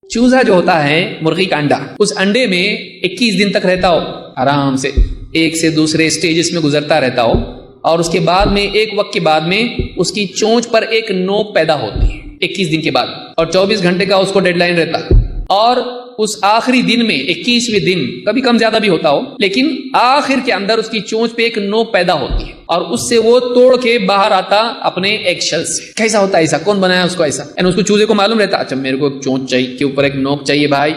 چوزا جو ہوتا ہے مرغی کا انڈا، اس انڈے میں 21 دن تک رہتا ہو، آرام سے ایک سے دوسرے سٹیجز میں گزرتا رہتا ہو، اور اس کے بعد میں ایک وقت کے بعد میں اس کی چونچ پر ایک نوک پیدا ہوتی ہے 21 دن کے بعد، اور 24 گھنٹے کا اس کو ڈیڈ لائن رہتا ہے، اور اس آخری دن میں 21ویں دن کبھی کم زیادہ بھی ہوتا ہو، لیکن آخر کے اندر اس کی چونچ پہ ایک نوک پیدا ہوتی ہے، اور اس سے وہ توڑ کے باہر آتا اپنے ایک شل سے۔ کیسا ہوتا ہے ایسا؟ کون بنایا اس کو ایسا؟ یعنی اس کو چوزے کو معلوم رہتا، اچھا میرے کو ایک چونچ چاہیے کے اوپر ایک نوک چاہیے بھائی،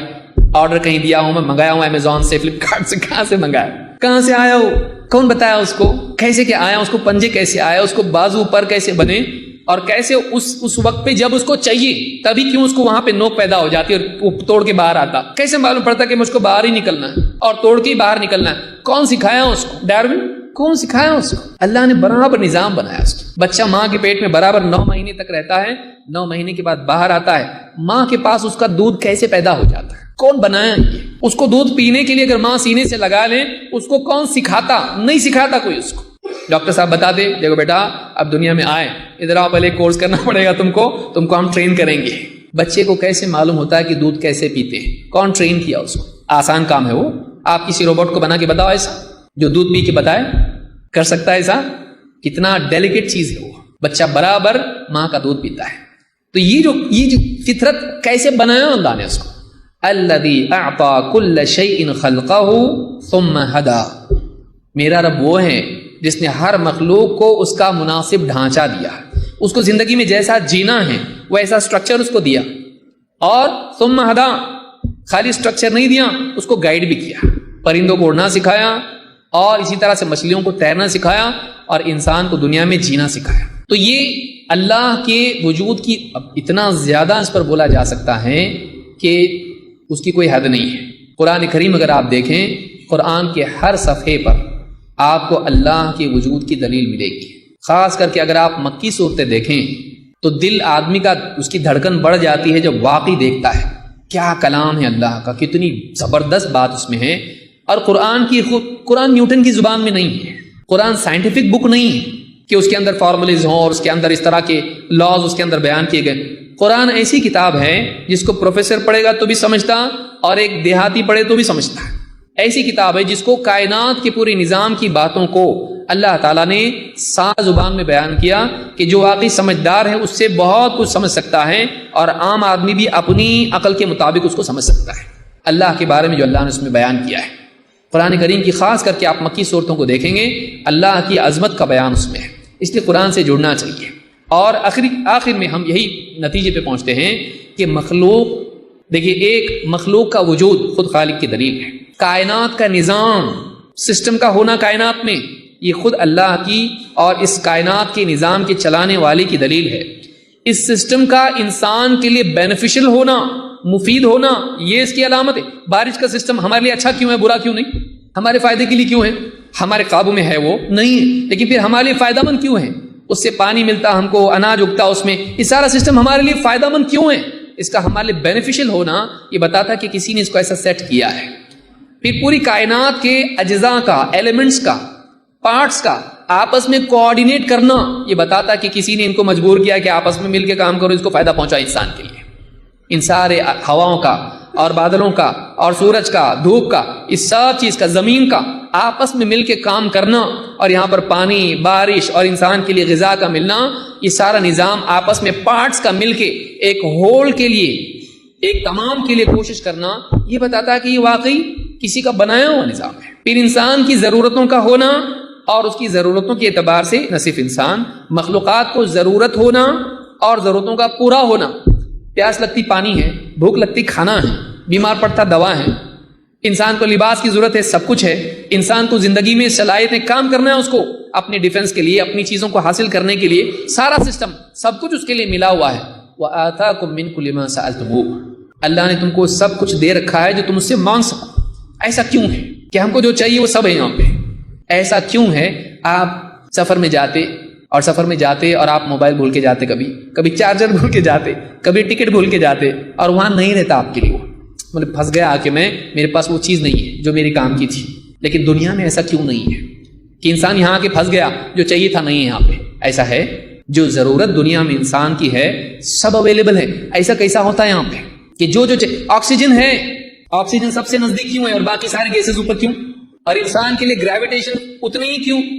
آرڈر کہیں دیا ہوں میں، منگایا ہوں امیزون سے، فلپ کارٹ سے، کہاں سے منگایا، کہاں سے آیا وہ، کون بتایا اس کو، کیسے کیا آیا، اس کو پنجے کیسے آیا، اس کو بازو پر کیسے بنے، اور کیسے اس وقت پہ جب اس کو چاہیے تبھی کیوں اس کو وہاں پہ نوک پیدا ہو جاتی ہے اور وہ توڑ کے باہر آتا، کیسے معلوم پڑتا کہ مجھ کو باہر ہی نکلنا ہے اور توڑ کے ہی باہر نکلنا ہے؟ کون سکھایا اس کو؟ ڈارون؟ کون سکھایا اس کو؟ اللہ نے برابر نظام بنایا اس کو۔ بچہ ماں کے پیٹ میں برابر 9 مہینے تک رہتا ہے، 9 مہینے کے بعد باہر آتا ہے، ماں کے پاس اس کا دودھ کیسے پیدا ہو جاتا ہے؟ کون بنایا یہ؟ اس کو دودھ پینے کے لیے اگر ماں سینے سے لگا لے، اس کو کون سکھاتا؟ نہیں سکھاتا کوئی اس کو۔ ڈاکٹر صاحب بتا دے، دیکھو بیٹا اب دنیا میں آئے، ادھر آؤ، پہلے کورس کرنا پڑے گا تم کو ہم ٹرین کریں گے۔ بچے کو کیسے معلوم ہوتا ہے کہ دودھ کیسے پیتے ہیں؟ کون ٹرین کیا اس کو؟ آسان کام ہے وہ، آپ کسی روبوٹ کو بنا کے بتاؤ ایسا جو دودھ پی کے بتائے، کر سکتا ہے ایسا؟ کتنا ڈیلیکیٹ چیز ہے وہ، بچہ برابر ماں کا دودھ پیتا ہے۔ تو یہ جو فطرت کیسے بنایا اللہ نے اس کو؟ الذی اعطى كل شیء خلقہ ثم هدى، میرا رب وہ ہے جس نے ہر مخلوق کو اس کا مناسب ڈھانچہ دیا، اس کو زندگی میں جیسا جینا ہے وہ ایسا سٹرکچر اس کو دیا، اور ثم هدى، خالی سٹرکچر نہیں دیا، اس کو گائیڈ بھی کیا، پرندوں کو اڑنا سکھایا، اور اسی طرح سے مچھلیوں کو تیرنا سکھایا، اور انسان کو دنیا میں جینا سکھایا۔ تو یہ اللہ کے وجود کی اتنا زیادہ اس پر بولا جا سکتا ہے کہ اس کی کوئی حد نہیں ہے۔ قرآن کریم اگر آپ دیکھیں، قرآن کے ہر صفحے پر آپ کو اللہ کے وجود کی دلیل ملے گی۔ خاص کر کے اگر آپ مکی صورتیں دیکھیں تو دل آدمی کا، اس کی دھڑکن بڑھ جاتی ہے جب واقعی دیکھتا ہے کیا کلام ہے اللہ کا، کتنی زبردست بات اس میں ہے۔ اور قرآن نیوٹن کی زبان میں نہیں ہے، قرآن سائنٹیفک بک نہیں ہے کہ اس کے اندر فارمولیز ہوں اور اس کے اندر اس طرح کے لاز اس کے اندر بیان کیے گئے۔ قرآن ایسی کتاب ہے جس کو پروفیسر پڑھے گا تو بھی سمجھتا، اور ایک دیہاتی پڑھے تو بھی سمجھتا ہے۔ ایسی کتاب ہے جس کو کائنات کے پورے نظام کی باتوں کو اللہ تعالیٰ نے سادہ زبان میں بیان کیا کہ جو واقعی سمجھدار ہے اس سے بہت کچھ سمجھ سکتا ہے، اور عام آدمی بھی اپنی عقل کے مطابق اس کو سمجھ سکتا ہے۔ اللہ کے بارے میں جو اللہ نے اس میں بیان کیا ہے قرآن کریم کی، خاص کر کے آپ مکی صورتوں کو دیکھیں گے، اللہ کی عظمت کا بیان اس میں ہے۔ اس لیے قرآن سے جڑنا چاہیے۔ اور آخر میں ہم یہی نتیجے پہ پہنچتے ہیں کہ مخلوق، دیکھیے ایک مخلوق کا وجود خود خالق کی دلیل ہے، کائنات کا نظام، سسٹم کا ہونا کائنات میں، یہ خود اللہ کی اور اس کائنات کے نظام کے چلانے والے کی دلیل ہے۔ اس سسٹم کا انسان کے لیے بینیفیشل ہونا، مفید ہونا، یہ اس کی علامت ہے۔ بارش کا سسٹم ہمارے لیے اچھا کیوں ہے، برا کیوں نہیں؟ ہمارے فائدے کے لیے کیوں ہے؟ ہمارے قابو میں ہے وہ نہیں ہے، لیکن پھر ہمارے لیے فائدہ مند کیوں ہے؟ اس سے پانی ملتا ہم کو، اناج اگتا اس میں، یہ سارا سسٹم ہمارے لیے فائدہ مند کیوں ہے؟ اس کا ہمارے لیے بینیفیشل ہونا یہ بتاتا کہ کسی نے اس کو ایسا سیٹ کیا ہے۔ پھر پوری کائنات کے اجزاء کا، ایلیمنٹس کا، پارٹس کا آپس میں کوآرڈینیٹ کرنا یہ بتاتا کہ کسی نے ان کو مجبور کیا کہ آپس میں مل کے کام کرو، اس کو فائدہ پہنچا انسان کے لیے۔ ان سارے ہواؤں کا اور بادلوں کا اور سورج کا، دھوپ کا، اس سب چیز کا، زمین کا آپس میں مل کے کام کرنا، اور یہاں پر پانی، بارش اور انسان کے لیے غذا کا ملنا، یہ سارا نظام آپس میں پارٹس کا مل کے ایک ہول کے لیے، ایک تمام کے لیے کوشش کرنا، یہ بتاتا ہے کہ یہ واقعی کسی کا بنایا ہوا نظام ہے۔ پھر انسان کی ضرورتوں کا ہونا، اور اس کی ضرورتوں کے اعتبار سے نہ صرف انسان، مخلوقات کو ضرورت ہونا اور ضرورتوں کا پورا ہونا۔ پیاس لگتی پانی ہے، بھوک لگتی کھانا ہے، بیمار پڑتا دوا ہے، انسان کو لباس کی ضرورت ہے، سب کچھ ہے۔ انسان کو زندگی میں صلاحیت کام کرنا ہے، اس کو اپنے ڈیفنس کے لیے، اپنی چیزوں کو حاصل کرنے کے لیے، سارا سسٹم، سب کچھ اس کے لیے ملا ہوا ہے۔ وَآتَاكُم مِّن كُلِّ مَا سَأَلْتُمُوهُ، اللہ نے تم کو سب کچھ دے رکھا ہے جو تم اس سے مانگ سکو۔ ایسا کیوں ہے کہ ہم کو جو چاہیے وہ سب ہے یہاں پہ؟ ایسا کیوں ہے؟ آپ سفر میں جاتے اور آپ موبائل بھول کے جاتے، کبھی چارجر بھول کے جاتے، کبھی ٹکٹ بھول کے جاتے، اور وہاں نہیں رہتا آپ کے لیے، وہ مطلب پھنس گیا کہ میرے پاس وہ چیز نہیں ہے جو میری کام کی تھی۔ لیکن دنیا میں ایسا کیوں نہیں ہے کہ انسان یہاں کے پھنس گیا، جو چاہیے تھا نہیں ہے یہاں پہ؟ ایسا ہے، جو ضرورت دنیا میں انسان کی ہے سب اویلیبل ہے۔ ایسا کیسا ہوتا ہے یہاں پہ کہ جو آکسیجن ہے، آکسیجن سب سے نزدیک کیوں ہے اور باقی سارے گیسز اوپر کیوں؟ اور انسان کے لیے گریویٹیشن اتنی ہی کیوں؟